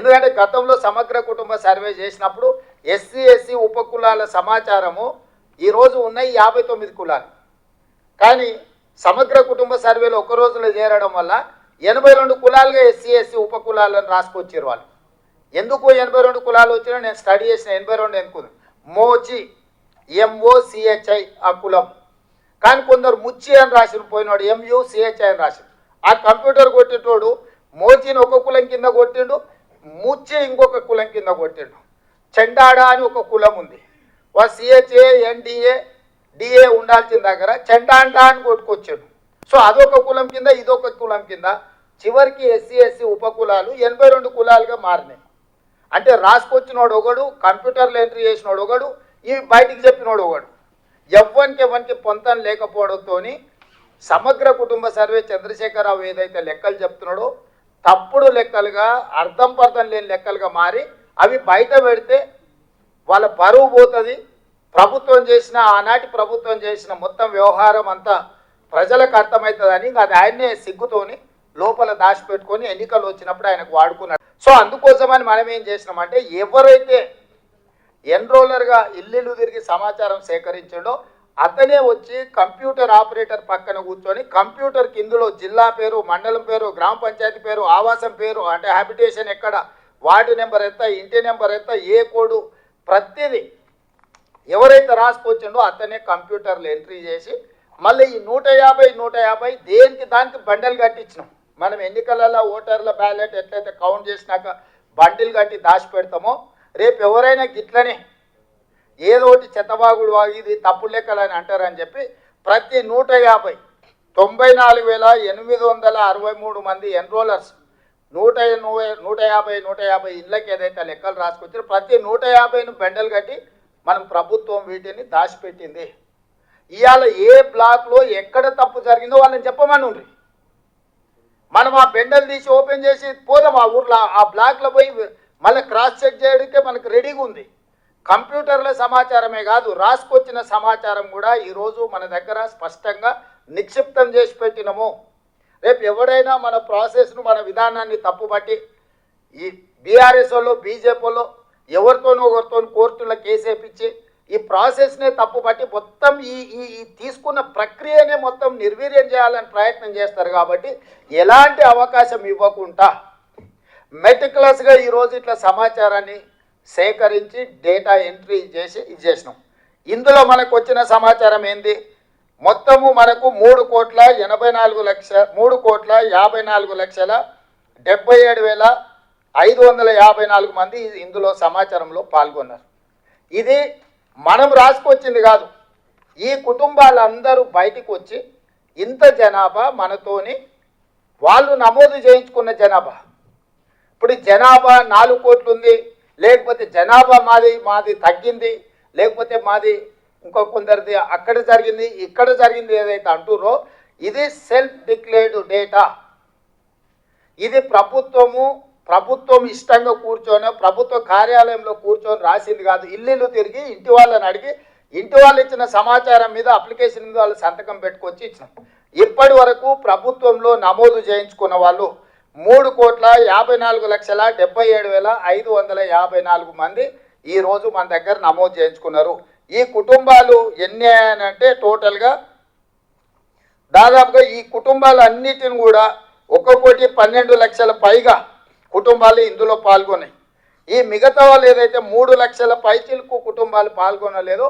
ఎందుకంటే గతంలో సమగ్ర కుటుంబ సర్వే చేసినప్పుడు ఎస్సీ ఉపకులాల సమాచారము ఈరోజు ఉన్నాయి 59 కులాలు. కానీ సమగ్ర కుటుంబ సర్వేలో ఒక రోజులో చేరడం వల్ల 82 కులాలుగా ఎస్సీ ఉపకులాలను రాసుకొచ్చారు వాళ్ళు. ఎందుకు 82 కులాలు వచ్చినా నేను స్టడీ చేసిన 82 ఎందుకు మోచి MOCHI ఆ కులం. కానీ కొందరు ముచ్చి అని రాసిన పోయినాడు MUCHI అని రాసిన. ఆ కంప్యూటర్ కొట్టేటోడు మోచిని ఒక కులం కింద కొట్టిండు, ముచ్చి ఇంకొక కులం కింద కొట్టిండు. చెండాడ అని ఒక కులం ఉంది, CHA NDA DA ఉండాల్సిన దగ్గర చెండాండా అని కొట్టుకొచ్చాడు. సో అదొక కులం కింద ఇదొక కులం కింద చివరికి ఎస్సీ ఉపకులాలు 82 కులాలుగా మారినాయి. అంటే రాసుకొచ్చినోడు ఒకడు, కంప్యూటర్లో ఎంట్రీ చేసినోడు ఒకడు, ఇవి బయటికి చెప్పినోడు ఒకడు. ఎవరికి పొంతం లేకపోవడంతో సమగ్ర కుటుంబ సర్వే చంద్రశేఖరరావు ఏదైతే లెక్కలు చెప్తున్నాడో తప్పుడు లెక్కలుగా అర్థం పర్థం లేని లెక్కలుగా మారి అవి బయట పెడితే వాళ్ళ పరువు పోతుంది. ప్రభుత్వం చేసిన ఆనాటి ప్రభుత్వం చేసిన మొత్తం వ్యవహారం అంతా ప్రజలకు అర్థమవుతుందని అది ఆయన్నే సిగ్గుతోని లోపల దాచిపెట్టుకొని ఎన్నికలు వచ్చినప్పుడు ఆయనకు వాడుకున్నాడు. సో అందుకోసమని మనం ఏం చేసినామంటే ఎవరైతే ఎన్రోలర్గా ఇల్లు తిరిగి సమాచారం సేకరించాడో అతనే వచ్చి కంప్యూటర్ ఆపరేటర్ పక్కన కూర్చొని కంప్యూటర్కి ఇందులో జిల్లా పేరు, మండలం పేరు, గ్రామ పంచాయతీ పేరు, ఆవాసం పేరు, అంటే హ్యాబిటేషన్ ఎక్కడ, వార్డు నెంబర్ ఎంత, ఇంటి నెంబర్ ఎంత, ఏ కోడు, ప్రతిదీ ఎవరైతే రాసుకొచ్చిండో అతనే కంప్యూటర్లో ఎంట్రీ చేసి మళ్ళీ ఈ 150 దేనికి దానికి బండలు కట్టించినాం. మనం ఎన్నికలలో ఓటర్ల బ్యాలెట్ ఎట్లయితే కౌంట్ చేసినాక బండిల్ కట్టి దాచి పెడతామో రేపు ఎవరైనా గిట్లనే ఏదో ఒకటి చెత్తబాగుడు వాగి ఇది తప్పుడు లెక్కలని అంటారని చెప్పి ప్రతి 94,863 మంది ఎన్రోలర్స్ 150 ఇళ్ళకి ఏదైతే లెక్కలు రాసుకొచ్చారో ప్రతి 150ను బెండలు కట్టి మనం ప్రభుత్వం వీటిని దాచిపెట్టింది. ఇవాళ ఏ బ్లాక్లో ఎక్కడ తప్పు జరిగిందో వాళ్ళని చెప్పమని ఉండ్రి. మనం ఆ బెండలు తీసి ఓపెన్ చేసి పోదాం ఆ ఊర్లో, ఆ బ్లాక్లో పోయి మళ్ళీ క్రాస్ చెక్ చేయడానికే మనకు రెడీగా ఉంది. కంప్యూటర్ల సమాచారమే కాదు, రాసుకొచ్చిన సమాచారం కూడా ఈరోజు మన దగ్గర స్పష్టంగా నిక్షిప్తం చేసి పెట్టినము. రేపు ఎవడైనా మన ప్రాసెస్ను, మన విధానాన్ని తప్పుపట్టి ఈ బీఆర్ఎస్ వాళ్ళు, బీజేపీ వాళ్ళు ఎవరితోనో ఒకరితో కోర్టులో కేసు వేయించి ఈ ప్రాసెస్నే తప్పుపట్టి మొత్తం ఈ తీసుకున్న ప్రక్రియనే మొత్తం నిర్వీర్యం చేయాలని ప్రయత్నం చేస్తారు. కాబట్టి ఎలాంటి అవకాశం ఇవ్వకుండా మెటిక్యులస్గా ఈరోజు ఇట్లా సమాచారాన్ని సేకరించి డేటా ఎంట్రీ చేసి ఇది చేసినాం. ఇందులో మనకు వచ్చిన సమాచారం ఏంది, మొత్తము మనకు 3,54,74,554 మంది ఇందులో సమాచారంలో పాల్గొన్నారు. ఇది మనం రాసుకొచ్చింది కాదు, ఈ కుటుంబాలందరూ బయటికి వచ్చి ఇంత జనాభా మనతోని వాళ్ళు నమోదు చేయించుకున్న జనాభా. ఇప్పుడు జనాభా 4 కోట్లు ఉంది, లేకపోతే జనాభా మాది తగ్గింది, లేకపోతే మాది ఇంకో కొందరిది అక్కడ జరిగింది ఇక్కడ జరిగింది ఏదైతే అంటుర్రో ఇది సెల్ఫ్ డిక్లేర్డ్ డేటా. ఇది ప్రభుత్వం ఇష్టంగా కూర్చొని ప్రభుత్వ కార్యాలయంలో కూర్చొని రాసింది కాదు. ఇల్లు తిరిగి ఇంటి వాళ్ళని అడిగి ఇంటి వాళ్ళు ఇచ్చిన సమాచారం మీద అప్లికేషన్ మీద వాళ్ళు సంతకం పెట్టుకొచ్చి ఇచ్చినాం. ఇప్పటి వరకు ప్రభుత్వంలో నమోదు చేయించుకున్న వాళ్ళు 3,54,77,554 మంది ఈరోజు మన దగ్గర నమోదు చేయించుకున్నారు. ఈ కుటుంబాలు ఎన్ని అంటే టోటల్గా దాదాపుగా ఈ కుటుంబాలు అన్నిటిని కూడా 1,12,00,000 పైగా కుటుంబాలు ఇందులో పాల్గొన్నాయి. ఈ మిగతా వాళ్ళు ఏదైతే 3 లక్షల పైచిలకు కుటుంబాలు పాల్గొనలేదో